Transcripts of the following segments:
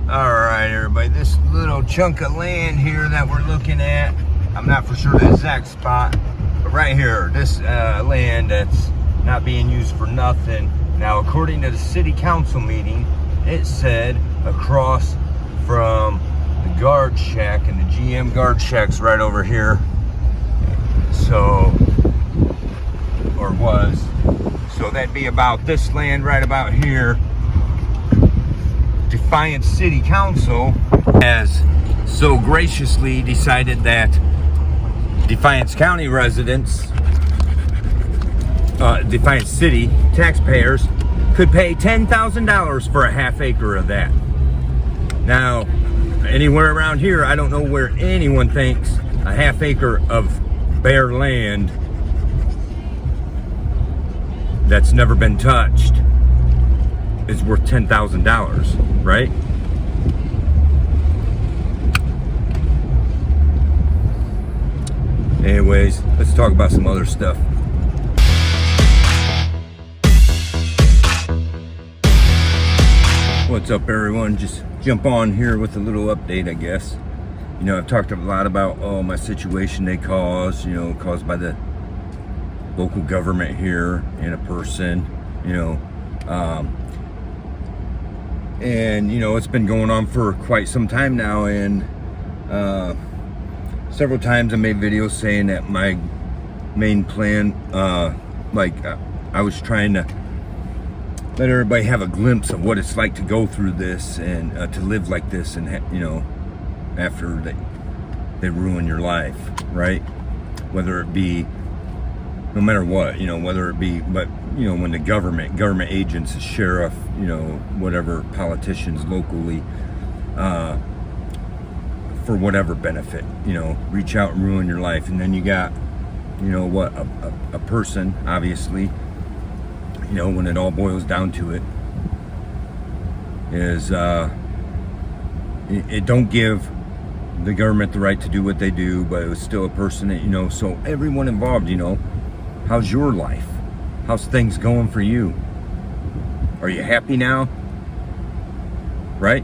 All right, everybody, this little chunk of land here that we're looking at, I'm not for sure the exact spot, but right here, this land that's not being used for nothing. Now, according to the city council meeting, it said across from the guard shack, and the GM guard shack's right over here. So, or was. So that'd be about this land right about here. Defiance City Council has so graciously decided that Defiance County residents, Defiance City taxpayers, could pay $10,000 for a half acre of that. Now, anywhere around here, I don't know where anyone thinks a half acre of bare land that's never been touched is worth $10,000, right? Anyways, let's talk about some other stuff. What's up, everyone? Just jump on here with a little update, I guess. You know, I've talked a lot about my situation they caused, caused by the local government here and a person, and it's been going on for quite some time now, and several times I made videos saying that my main plan, I was trying to let everybody have a glimpse of what it's like to go through this and to live like this, and after they ruin your life, right? Whether it be, no matter what, whether it be, but when the government agents, the sheriff, whatever, politicians locally, for whatever benefit, reach out and ruin your life. And then you got, a person, obviously, when it all boils down to it, is it don't give the government the right to do what they do, but it was still a person that, so everyone involved, how's your life? How's things going for you? Are you happy now? Right?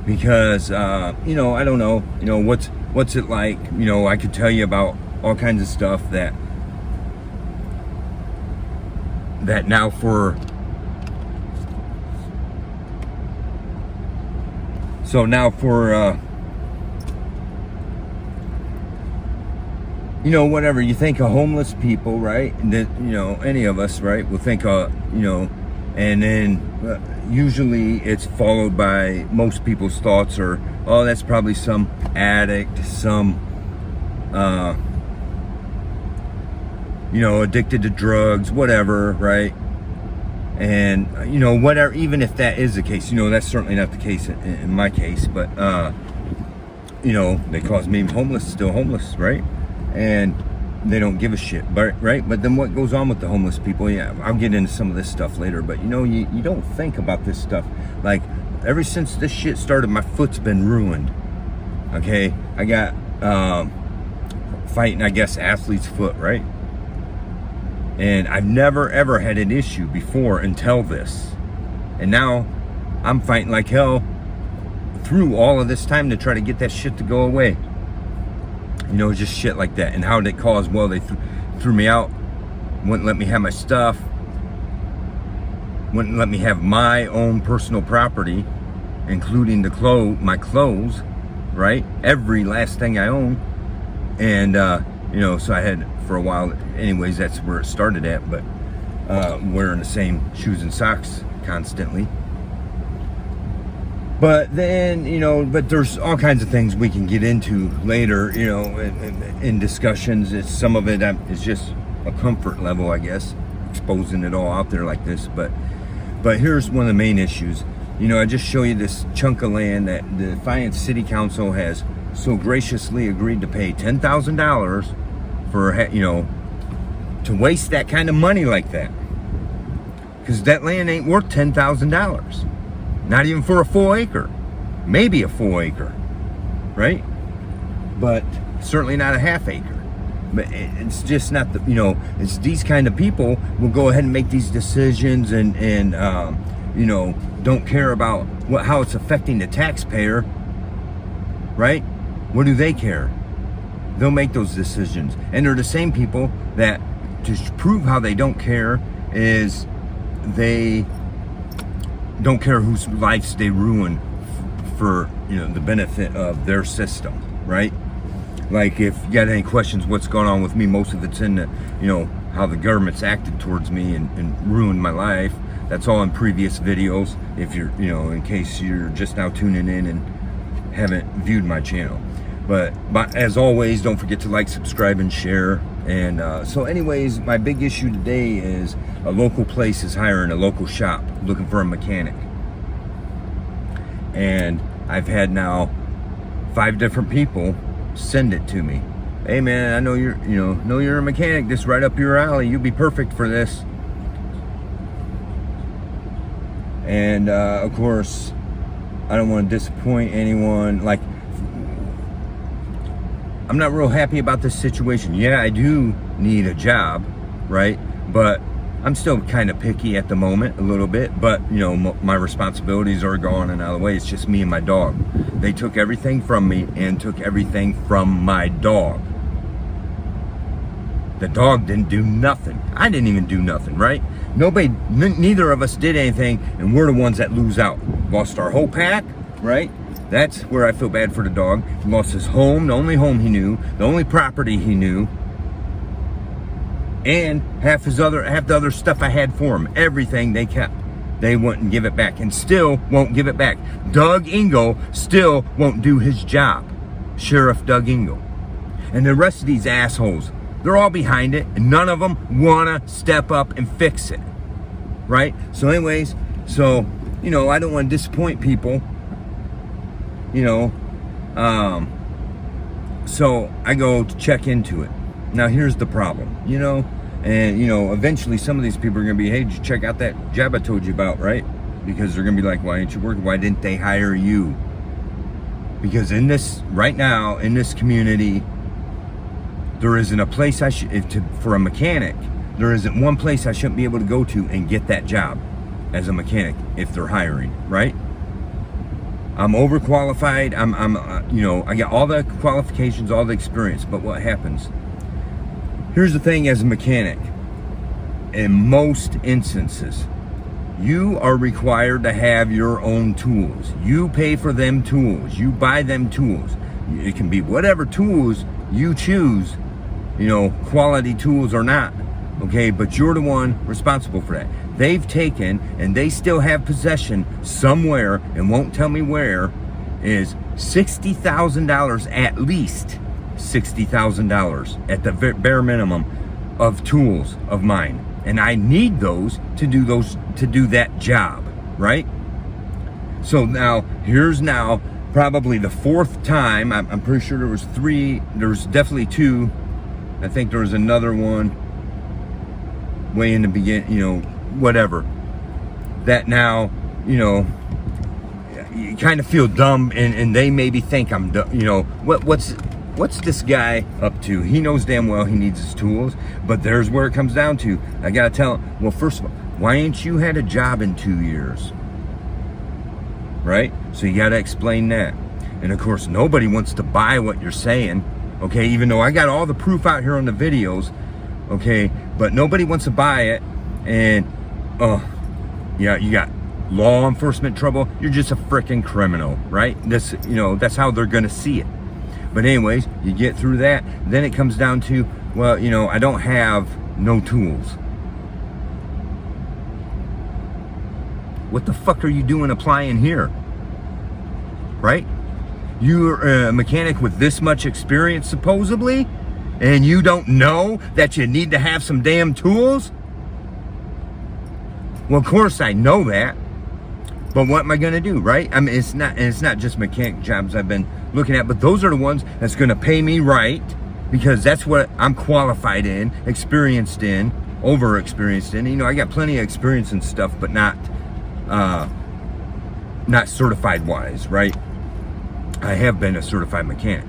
Because, I don't know, what's it like? I could tell you about all kinds of stuff that now for, whatever you think of homeless people, right? That, any of us, right, will think of, and then usually it's followed by, most people's thoughts are, oh, that's probably some addict, some, addicted to drugs, whatever, right? And, whatever, even if that is the case, that's certainly not the case in my case, but, they cause me still homeless, right? And they don't give a shit, right? But then what goes on with the homeless people? Yeah, I'll get into some of this stuff later, but you don't think about this stuff. Like, ever since this shit started, my foot's been ruined. Okay, I got fighting, I guess, athlete's foot, right? And I've never ever had an issue before until this, and now I'm fighting like hell through all of this time to try to get that shit to go away. Just shit like that. And how did it cause? Well, they threw me out, wouldn't let me have my stuff, wouldn't let me have my own personal property, including my clothes, right? Every last thing I own. And, so I had, for a while, anyways, that's where it started at, but wearing the same shoes and socks constantly. But then, but there's all kinds of things we can get into later, in discussions. Some of it is just a comfort level, I guess, exposing it all out there like this. But here's one of the main issues. I just show you this chunk of land that the Defiance City Council has so graciously agreed to pay $10,000 for, to waste that kind of money like that. Because that land ain't worth $10,000. Not even for a full acre. Maybe a full acre, right? But certainly not a half acre. But it's just not the, it's these kind of people will go ahead and make these decisions and you know, don't care about how it's affecting the taxpayer, right? What do they care? They'll make those decisions. And they're the same people that, to prove how they don't care, is they don't care whose lives they ruin for, you know, the benefit of their system, right? Like, if you got any questions what's going on with me, most of it's in the, you know, how the government's acted towards me and ruined my life. That's all in previous videos, if you're, you know, in case you're just now tuning in and haven't viewed my channel. But as always, don't forget to like, subscribe, and share. And so anyways, my big issue today is a local place is hiring a local shop looking for a mechanic. And I've had now 5 different people send it to me. Hey man, I know you're a mechanic. This right up your alley. You'd be perfect for this. And of course, I don't want to disappoint anyone. Like, I'm not real happy about this situation. Yeah, I do need a job, right? But I'm still kind of picky at the moment, a little bit. But, you know, my responsibilities are gone and out of the way. It's just me and my dog. They took everything from me and took everything from my dog. The dog didn't do nothing. I didn't even do nothing, right? Nobody, neither of us did anything, and we're the ones that lose out. Lost our whole pack, right? That's where I feel bad for the dog. He lost his home, the only home he knew, the only property he knew, and half the other stuff I had for him. Everything they kept. They wouldn't give it back, and still won't give it back. Doug Engel still won't do his job. Sheriff Doug Engel. And the rest of these assholes, they're all behind it, and none of them want to step up and fix it, right? So anyways, so, you know, I don't want to disappoint people, you know, so I go to check into it. Now, here's the problem, you know, and, you know, eventually some of these people are going to be, hey, did you check out that job I told you about, right? Because they're going to be like, why didn't you work? Why didn't they hire you? Because in this, right now, in this community, there isn't a place for a mechanic. There isn't one place I shouldn't be able to go to and get that job as a mechanic if they're hiring, right? I'm overqualified. You know, I got all the qualifications, all the experience. But what happens? Here's the thing: as a mechanic, in most instances, you are required to have your own tools. You pay for them tools. You buy them tools. It can be whatever tools you choose, you know, quality tools or not, okay? But you're the one responsible for that. They've taken, and they still have possession somewhere, and won't tell me where, is $60,000, at least $60,000 at the bare minimum of tools of mine. And I need those to do that job, right? So now, here's now probably the 4th time. I'm pretty sure there was 3, there's definitely 2. I think there was another one way in the beginning, you know, whatever. That now, you know, you kind of feel dumb, and they maybe think I'm dumb. You know, what's this guy up to? He knows damn well he needs his tools, but there's where it comes down to. I gotta tell him, well, first of all, why ain't you had a job in 2 years? Right? So you gotta explain that. And of course, nobody wants to buy what you're saying, okay? Even though I got all the proof out here on the videos, okay? But nobody wants to buy it, and yeah, you got law enforcement trouble. You're just a freaking criminal, right? This, you know, that's how they're gonna see it. But anyways, you get through that, then it comes down to, well, you know, I don't have no tools. What the fuck are you doing applying here? Right? You're a mechanic with this much experience, supposedly, and you don't know that you need to have some damn tools? Well, of course I know that, but what am I gonna do, right? I mean, it's not just mechanic jobs I've been looking at, but those are the ones that's gonna pay me right, because that's what I'm qualified in, experienced in, over-experienced in. You know, I got plenty of experience and stuff, but not certified wise, right? I have been a certified mechanic.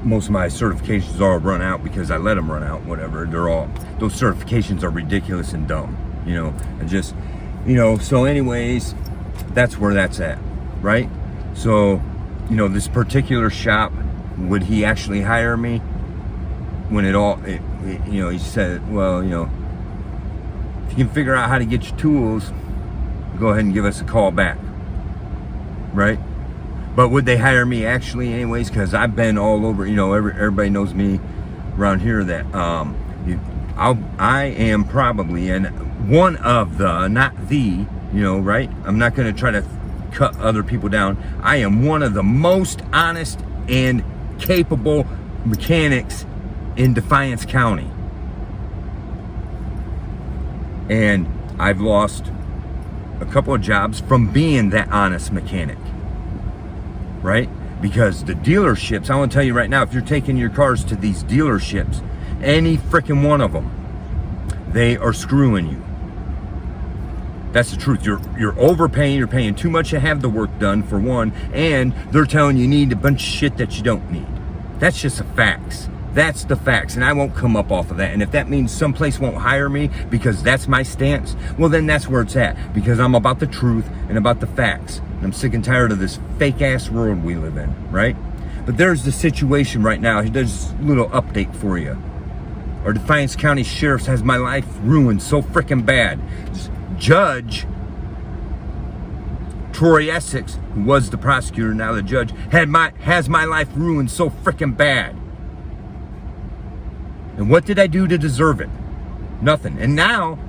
Most of my certifications all run out because I let them run out, whatever. Those certifications are ridiculous and dumb, you know. you know, so anyways, that's where that's at, right? So, you know, this particular shop, would he actually hire me? When you know, he said, well, you know, if you can figure out how to get your tools, go ahead and give us a call back, right? But would they hire me actually anyways? Because I've been all over, you know, everybody knows me around here that I am probably, and one of the, not the, you know, right? I'm not going to try to cut other people down. I am one of the most honest and capable mechanics in Defiance County. And I've lost a couple of jobs from being that honest mechanic, right? Because the dealerships, I want to tell you right now, if you're taking your cars to these dealerships, any freaking one of them, they are screwing you. That's the truth. You're overpaying. You're paying too much to have the work done, for one, and they're telling you need a bunch of shit that you don't need. That's just the facts. That's the facts, and I won't come up off of that. And if that means someplace won't hire me because that's my stance, well, then that's where it's at, because I'm about the truth and about the facts. And I'm sick and tired of this fake-ass world we live in, right? But there's the situation right now. There's a little update for you. Our Defiance County Sheriff has my life ruined so freaking bad. Judge Troy Essex, who was the prosecutor, now the judge, has my life ruined so freaking bad. And what did I do to deserve it? Nothing. And now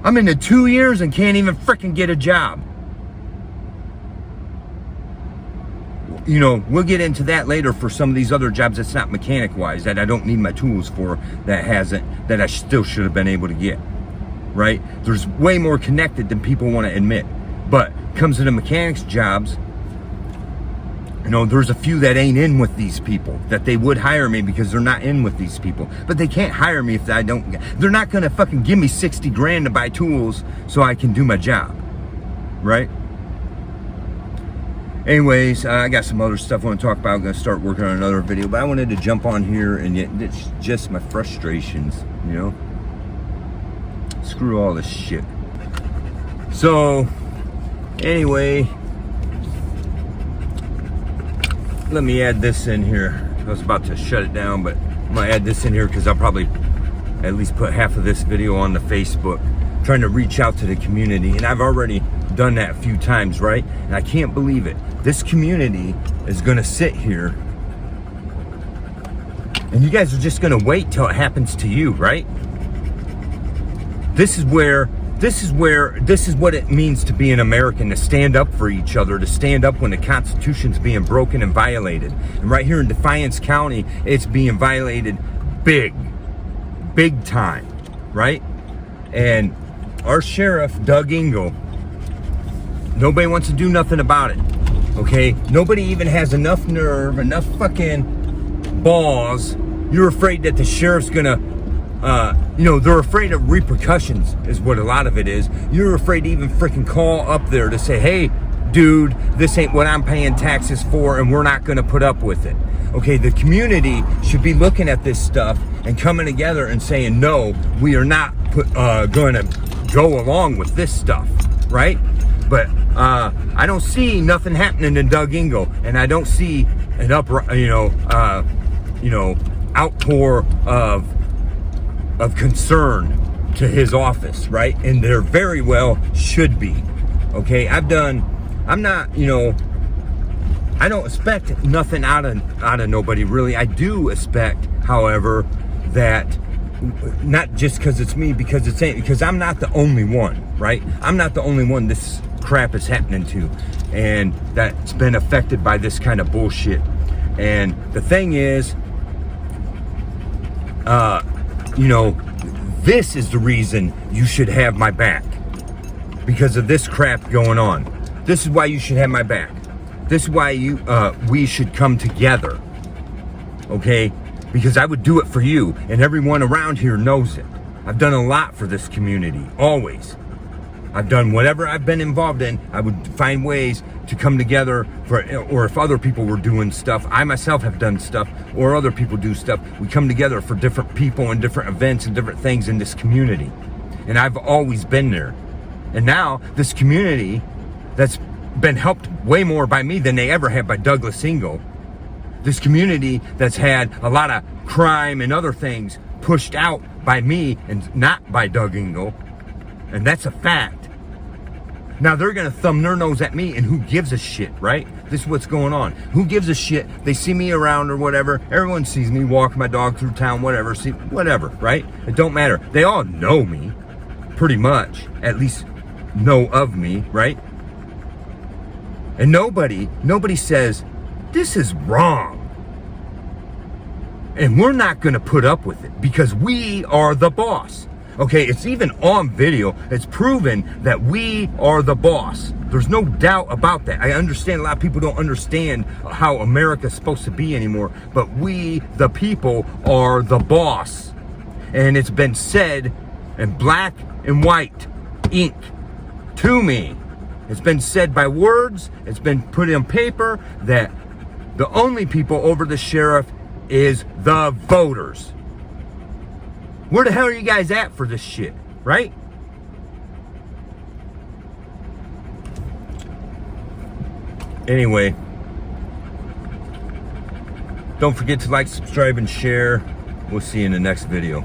I'm into 2 years and can't even freaking get a job. You know, we'll get into that later for some of these other jobs that's not mechanic wise, that I don't need my tools for, that I still should have been able to get. Right? There's way more connected than people want to admit. But comes to the mechanics jobs, you know, there's a few that ain't in with these people, that they would hire me because they're not in with these people. But they can't hire me if I don't, they're not going to fucking give me 60 grand to buy tools so I can do my job. Right? Anyways, I got some other stuff I want to talk about. I'm going to start working on another video, but I wanted to jump on here, and it's just my frustrations, you know? Screw all this shit. So, anyway, let me add this in here. I was about to shut it down, but I'm gonna add this in here because I'll probably at least put half of this video on the Facebook, trying to reach out to the community. And I've already done that a few times, right? And I can't believe it. This community is gonna sit here and you guys are just gonna wait till it happens to you, right? This is what it means to be an American, to stand up for each other, to stand up when the Constitution's being broken and violated. And right here in Defiance County, it's being violated big time, right? And our sheriff, Doug Engel, nobody wants to do nothing about it, okay? Nobody even has enough nerve, enough fucking balls. You're afraid that the sheriff's gonna you know, they're afraid of repercussions is what a lot of it is. You're afraid to even freaking call up there to say, hey, dude, this ain't what I'm paying taxes for, and we're not going to put up with it. Okay, the community should be looking at this stuff and coming together and saying, no, we are not going to go along with this stuff, right? But I don't see nothing happening to Doug Engel, and I don't see an outpour of concern to his office, right? And there very well should be. Okay, I don't expect nothing out of nobody, really. I do expect, however, that not just because it's me, because I'm not the only one, right? I'm not the only one this crap is happening to, and that's been affected by this kind of bullshit. And the thing is, you know, this is the reason you should have my back, because of this crap going on. This is why you should have my back. This is why we should come together, okay? Because I would do it for you, and everyone around here knows it. I've done a lot for this community, always. I've done whatever I've been involved in. I would find ways to come together or if other people were doing stuff, I myself have done stuff, or other people do stuff. We come together for different people and different events and different things in this community. And I've always been there. And now this community that's been helped way more by me than they ever have by Douglas Ingle, this community that's had a lot of crime and other things pushed out by me and not by Doug Ingle, and that's a fact. Now they're gonna thumb their nose at me, and who gives a shit, right? This is what's going on. Who gives a shit? They see me around or whatever. Everyone sees me walking my dog through town, whatever. See, whatever, right? It don't matter. They all know me, pretty much. At least know of me, right? And nobody says, this is wrong. And we're not gonna put up with it because we are the boss. Okay, it's even on video. It's proven that we are the boss. There's no doubt about that. I understand a lot of people don't understand how America's supposed to be anymore, but we, the people, are the boss. And it's been said in black and white ink to me. It's been said by words, it's been put in paper that the only people over the sheriff is the voters. Where the hell are you guys at for this shit, right? Anyway, don't forget to like, subscribe, and share. We'll see you in the next video.